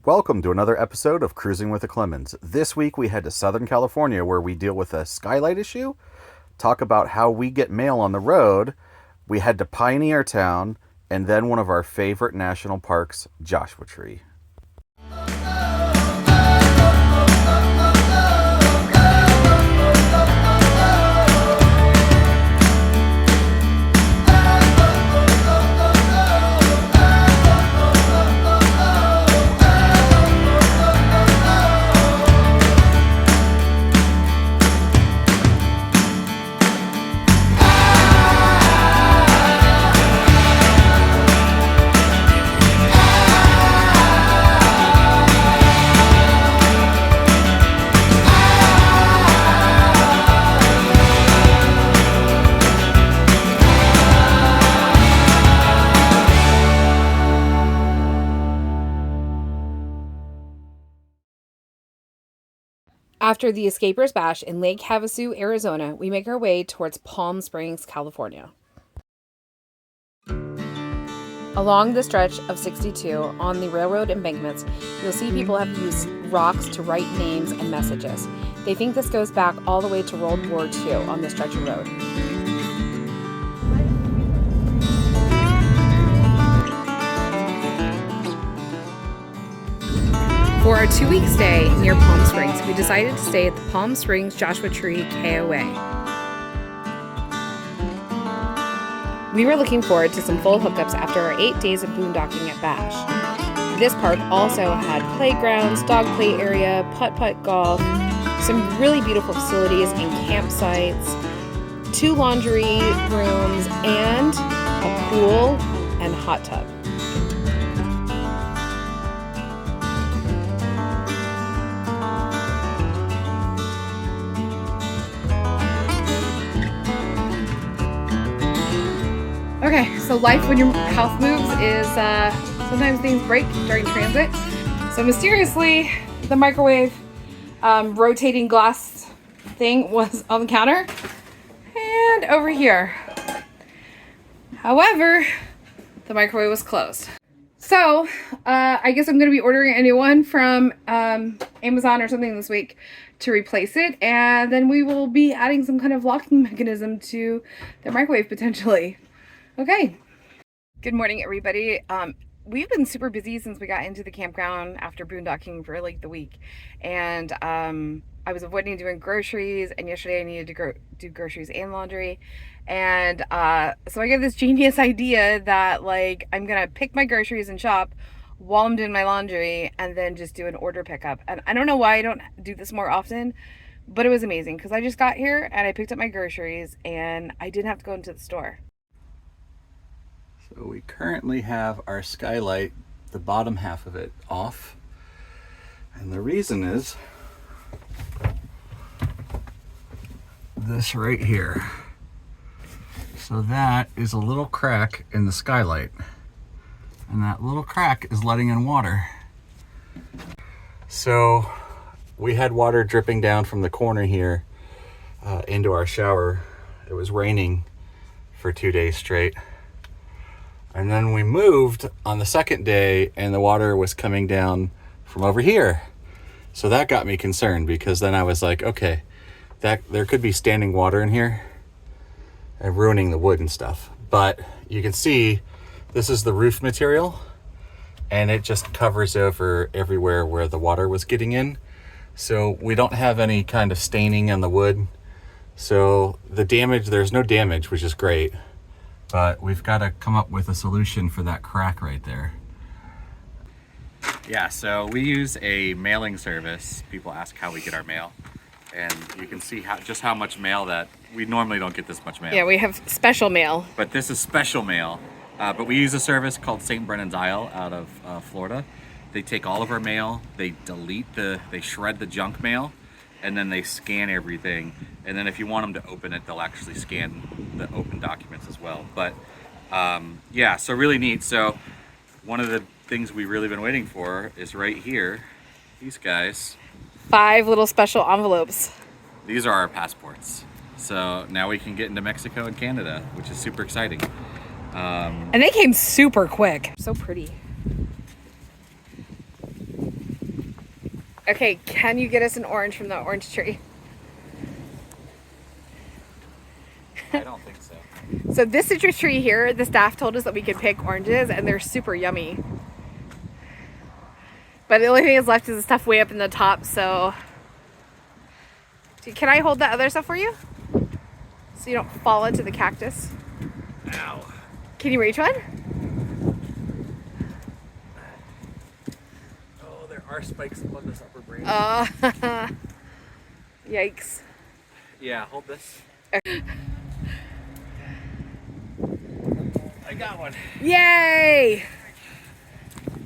Welcome to another episode of Cruising with the Clemons. This week we head to Southern California where we deal with a skylight issue, talk about how we get mail on the road, we head to Pioneer Town, and then one of our favorite national parks, Joshua Tree. After the Escapers Bash in Lake Havasu, Arizona, we make our way towards Palm Springs, California. Along the stretch of 62 on the railroad embankments, you'll see people have used rocks to write names and messages. They think this goes back all the way to World War II on this stretch of road. For our 2-week stay near Palm Springs, we decided to stay at the Palm Springs Joshua Tree KOA. We were looking forward to some full hookups after our 8 days of boondocking at Bash. This park also had playgrounds, dog play area, putt-putt golf, some really beautiful facilities and campsites, 2 laundry rooms, and a pool and hot tub. Okay, so life when your house moves is sometimes things break during transit. So mysteriously, the microwave rotating glass thing was on the counter and over here. However, the microwave was closed. So I guess I'm going to be ordering a new one from Amazon or something this week to replace it, and then we will be adding some kind of locking mechanism to the microwave potentially. Okay. Good morning, everybody. We've been super busy since we got into the campground after boondocking for like the week. And I was avoiding doing groceries, and yesterday I needed to do groceries and laundry. And so I got this genius idea that like I'm going to pick my groceries and shop while I'm doing my laundry and then just do an order pickup. And I don't know why I don't do this more often, but it was amazing because I just got here and I picked up my groceries and I didn't have to go into the store. So we currently have our skylight, the bottom half of it, off. And the reason is this right here. So that is a little crack in the skylight. And that little crack is letting in water. So we had water dripping down from the corner here into our shower. It was raining for 2 days straight. And then we moved on the second day and the water was coming down from over here. So that got me concerned because then I was like, okay, there could be standing water in here and ruining the wood and stuff. But you can see this is the roof material and it just covers over everywhere where the water was getting in. So we don't have any kind of staining on the wood. So there's no damage, which is great. But we've got to come up with a solution for that crack right there. Yeah, so we use a mailing service. People ask how we get our mail. And you can see just how much mail that we normally don't get this much mail. Yeah, we have special mail. But this is special mail. But we use a service called St. Brennan's Isle out of Florida. They take all of our mail, they shred the junk mail, and then they scan everything. And then if you want them to open it, they'll actually scan the open documents as well. But yeah, so really neat. So one of the things we've really been waiting for is right here, these guys. 5 little special envelopes. These are our passports. So now we can get into Mexico and Canada, which is super exciting. And they came super quick. So pretty. Okay, can you get us an orange from the orange tree? I don't think so. So this citrus tree here, the staff told us that we could pick oranges and they're super yummy. But the only thing that's left is the stuff way up in the top, so... Can I hold that other stuff for you? So you don't fall into the cactus? Ow. Can you reach one? Oh, there are spikes up on this upper branch. Yikes. Yeah, hold this. I got one. Yay!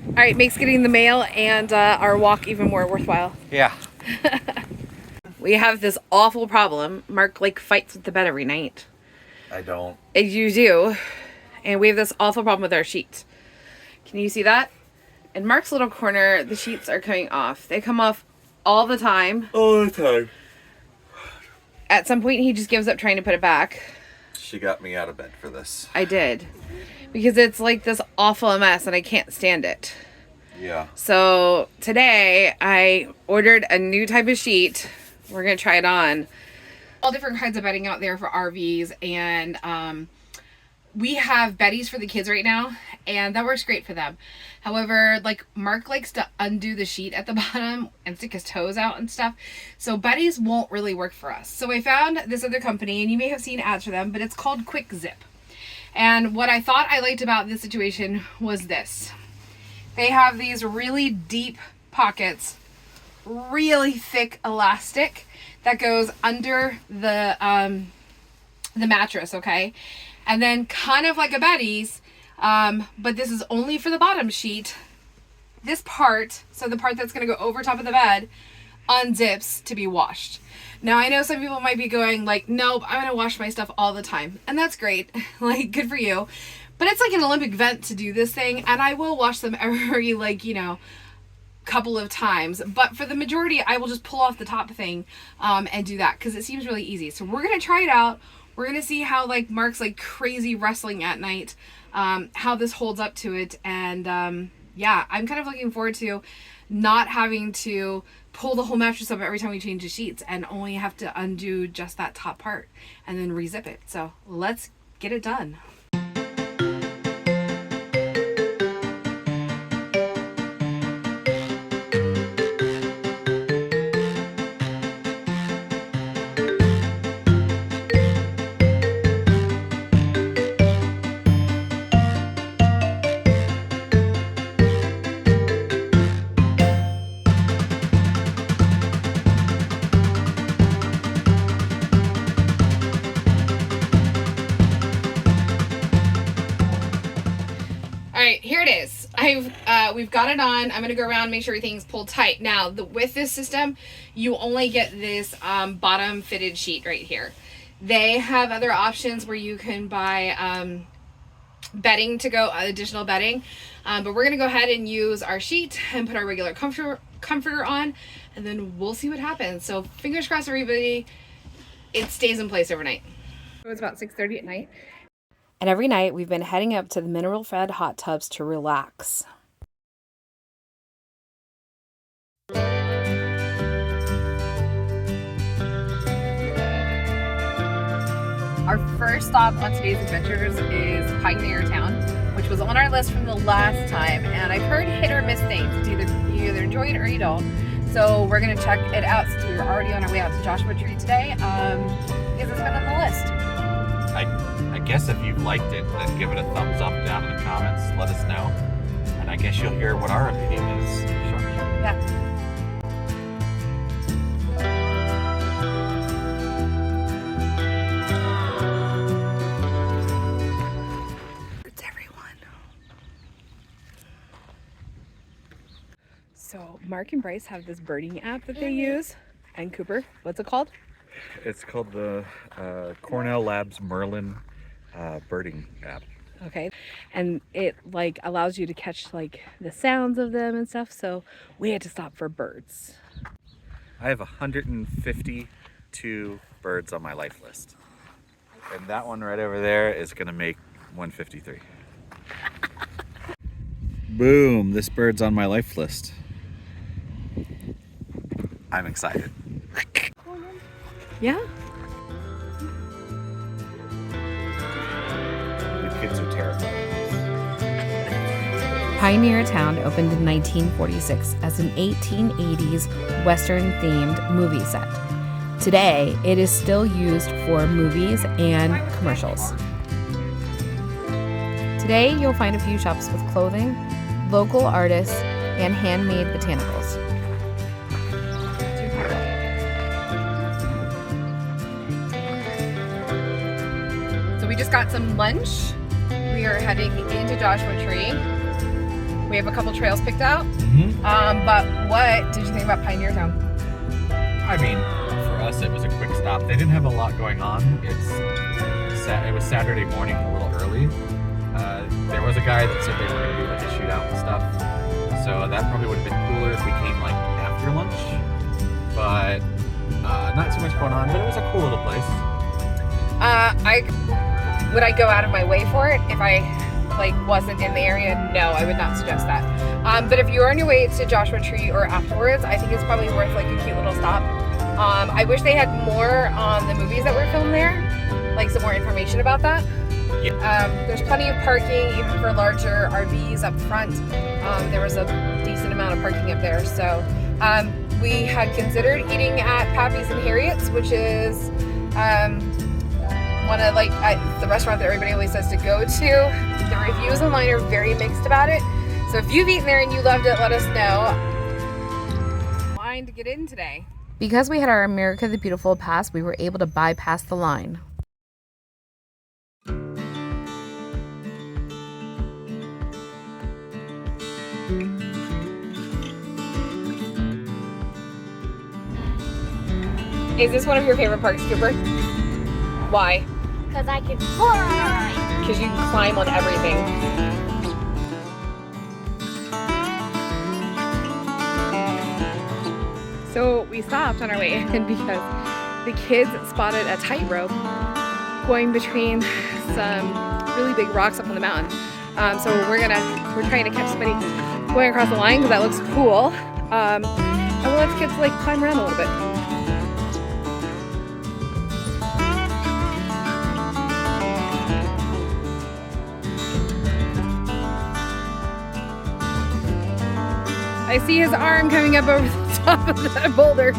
All right, makes getting the mail and our walk even more worthwhile. Yeah. We have this awful problem. Mark like fights with the bed every night. I don't. And you do. And we have this awful problem with our sheets. Can you see that? In Mark's little corner, the sheets are coming off. They come off all the time. All the time. At some point, he just gives up trying to put it back. She got me out of bed for this. I did. Because it's like this awful mess and I can't stand it. Yeah. So today, I ordered a new type of sheet. We're going to try it on. All different kinds of bedding out there for RVs, and we have beddies for the kids right now, and that works great for them. However, like Mark likes to undo the sheet at the bottom and stick his toes out and stuff, so beddies won't really work for us. So I found this other company, and you may have seen ads for them, but it's called Quick Zip. And what I thought I liked about this situation was this. They have these really deep pockets, really thick elastic that goes under the mattress, okay? And then kind of like a beddies, but this is only for the bottom sheet. This part, so the part that's gonna go over top of the bed, unzips to be washed. Now I know some people might be going like, nope, I'm gonna wash my stuff all the time. And that's great, like good for you. But it's like an Olympic event to do this thing, and I will wash them every like, you know, couple of times, but for the majority I will just pull off the top thing and do that because it seems really easy. So we're gonna try it out. We're gonna see how like Mark's like crazy wrestling at night, how this holds up to it, and yeah, I'm kind of looking forward to not having to pull the whole mattress up every time we change the sheets and only have to undo just that top part and then rezip it. So let's get it done. Here it is. We've got it on. I'm gonna go around and make sure everything's pulled tight. Now, with this system, you only get this bottom fitted sheet right here. They have other options where you can buy bedding to go, additional bedding, but we're gonna go ahead and use our sheet and put our regular comforter on, and then we'll see what happens. So fingers crossed, everybody, it stays in place overnight. It was about 6:30 at night. And every night we've been heading up to the mineral-fed hot tubs to relax. Our first stop on today's adventures is Pioneer Town, which was on our list from the last time, and I've heard hit or miss things. It's either you either enjoy it or you don't. So we're gonna check it out since we were already on our way out to Joshua Tree today, because it's been on the list. I guess if you've liked it, then give it a thumbs up down in the comments. Let us know. And I guess you'll hear what our opinion is shortly. Yeah. It's everyone. So Mark and Bryce have this birding app that they use. And Cooper, what's it called? It's called the Cornell Labs Merlin birding app. Okay, and it like allows you to catch like the sounds of them and stuff, so we had to stop for birds. I have 152 birds on my life list, and that one right over there is gonna make 153. Boom, this bird's on my life list. I'm excited. Yeah. The kids are terrified. Pioneer Town opened in 1946 as an 1880s Western-themed movie set. Today, it is still used for movies and commercials. Today, you'll find a few shops with clothing, local artists, and handmade botanicals. So we just got some lunch. We are heading into Joshua Tree. We have a couple trails picked out. But what did you think about Pioneer Town? I mean, for us, it was a quick stop. They didn't have a lot going on. It was Saturday morning, a little early. There was a guy that said they were going to do like a shootout and stuff. So that probably would have been cooler if we came like after lunch. But not too much going on, but it was a cool little place. Would I go out of my way for it if I wasn't in the area? No, I would not suggest that. But if you're on your way to Joshua Tree or afterwards, I think it's probably worth like a cute little stop. I wish they had more on the movies that were filmed there, like some more information about that. Yeah. There's plenty of parking, even for larger RVs up front. There was a decent amount of parking up there. So we had considered eating at Pappy's and Harriet's, which is one of the restaurant that everybody always says to go to. The reviews online are very mixed about it. So if you've eaten there and you loved it, let us know. Line to get in today. Because we had our America the Beautiful pass, we were able to bypass the line. Is this one of your favorite parks, Cooper? Why? Because I can fly. Because you can climb on everything. So we stopped on our way in because the kids spotted a tightrope going between some really big rocks up on the mountain. So we're trying to catch somebody going across the line because that looks cool. And we'll let the kids climb around a little bit. I see his arm coming up over the top of that boulder.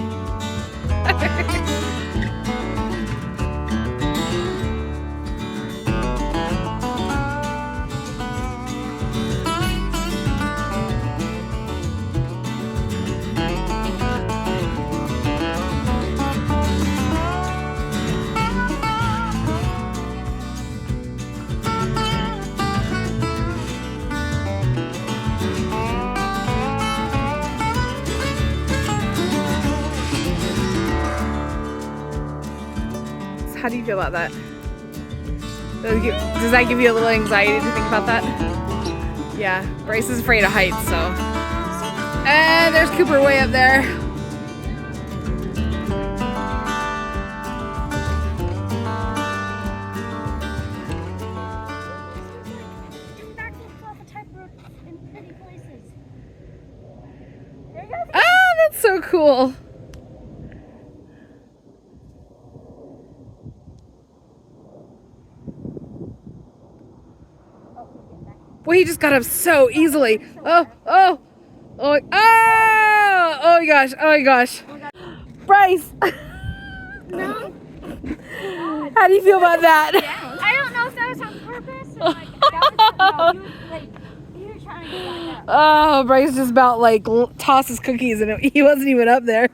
How do you feel about that? Does that give you a little anxiety to think about that? Yeah, Bryce is afraid of heights, so. And there's Cooper way up there. Ah, that's so cool. Well, he just got up so easily. Oh my gosh. Bryce! No. How do you feel about that? I don't know if that was on purpose or that was you were trying to get back up. Oh, Bryce just about tossed his cookies and he wasn't even up there.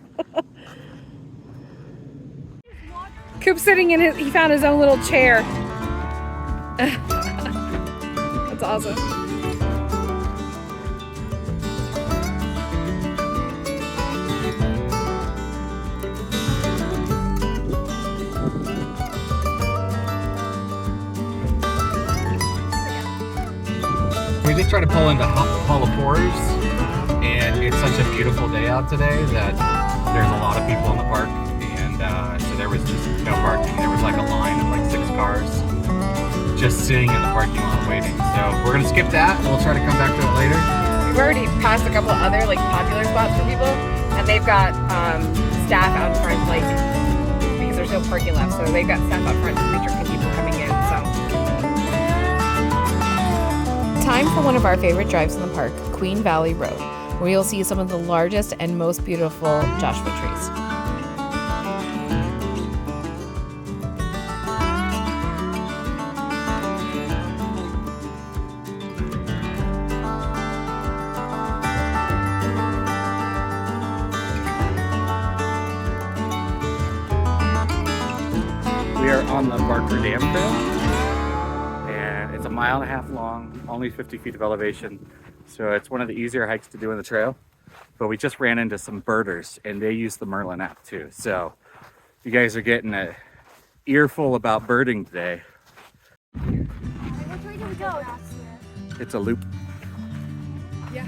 Coop's sitting in he found his own little chair. That's awesome. We just tried to pull into Hall of Chores, and it's such a beautiful day out today that there's a lot of people in the park, and so there was just no parking. There was a line of 6 cars just sitting in the parking lot waiting. So we're gonna skip that and we'll try to come back to it later. We've already passed a couple other popular spots for people, and And they've got staff out front, like, because there's no parking left, so they've got staff out front restricting people coming in, so. Time for one of our favorite drives in the park, Queen Valley Road, where you'll see some of the largest and most beautiful Joshua trees. We are on the Barker Dam Trail, and it's a 1.5 miles long, only 50 feet of elevation, so it's one of the easier hikes to do in the trail. But we just ran into some birders, and they use the Merlin app too, so you guys are getting an earful about birding today. Which way do we go? It's a loop. Yeah.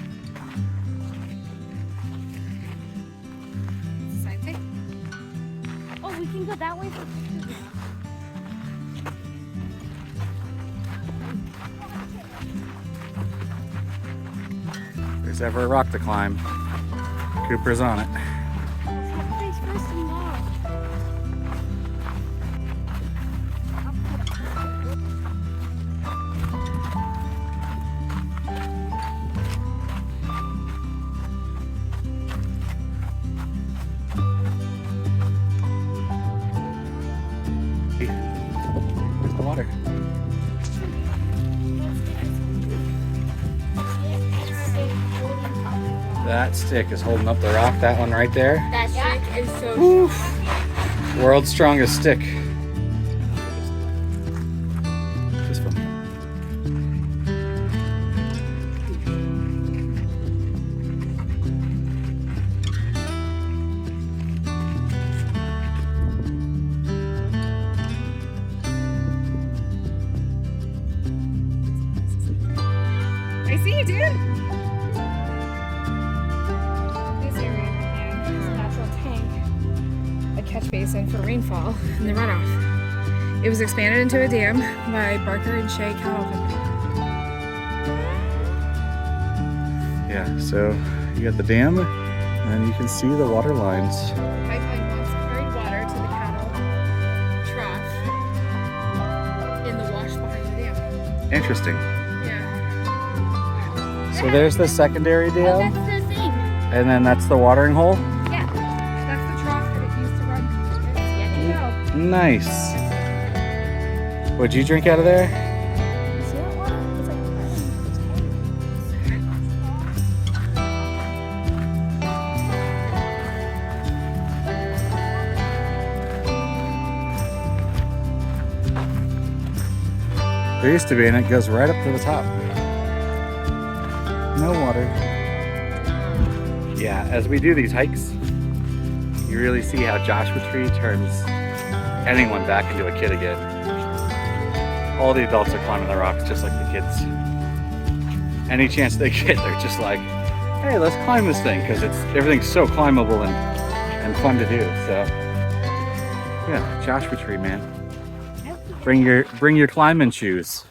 Same thing. Oh, we can go that way for pictures. If there's ever a rock to climb, Cooper's on it. Face first and now. There's the water. That stick is holding up the rock, that one right there. That stick is so strong. World's strongest stick. This one. I see you, dude. This area, yeah, is a natural tank, a catch basin for rainfall and the runoff. It was expanded into a dam by Barker and Shea Cattle Company. Yeah, so you got the dam, and you can see the water lines. Pipeline once carried water to the cattle trough in the wash behind the dam. Interesting. Yeah. So there's the secondary Oh, dam, that's the thing. and then that's the watering hole. Yeah. That's the trough that it used to run. Yeah, you know. Nice. Would you drink out of there? See that water? It's like There used to be, and it goes right up to the top. No water. Yeah, as we do these hikes, you really see how Joshua Tree turns anyone back into a kid again. All the adults are climbing the rocks just like the kids. Any chance they get, they're just like, hey, let's climb this thing, because everything's so climbable and fun to do. So yeah, Joshua Tree, man. Bring your climbing shoes.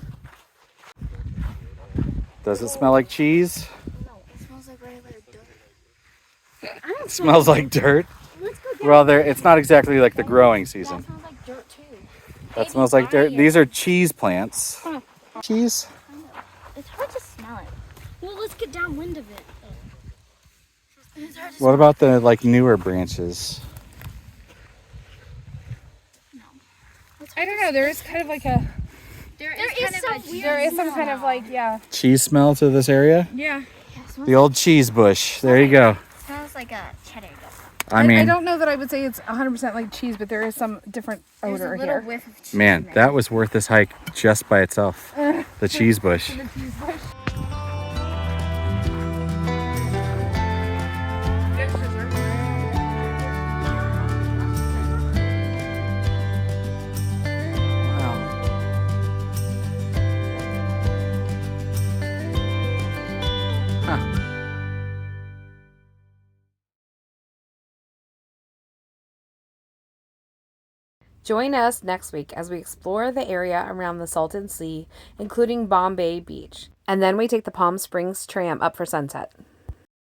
Does it smell like cheese? no, it smells like regular dirt. I don't It smells like dirt. Let's go down. Well, it's not exactly like the growing season. That smells like dirt too. That smells like dirt. These are cheese plants. Huh. Cheese? I know. It's hard to smell it. Well, let's get downwind of it. It's hard to What about the like newer branches? I don't know. There is kind of like a. There is some weird There is some kind of like, yeah. Cheese smell to this area? Yeah. The old cheese bush. There you go. smells like a cheddar dog. I mean, I don't know that I would say it's 100% like cheese, but there is some different There's a odor little here. whiff of cheese. man, in there. that was worth this hike just by itself. The cheese bush. The cheese bush. Join us next week as we explore the area around the Salton Sea, including Bombay Beach. And then we take the Palm Springs tram up for sunset.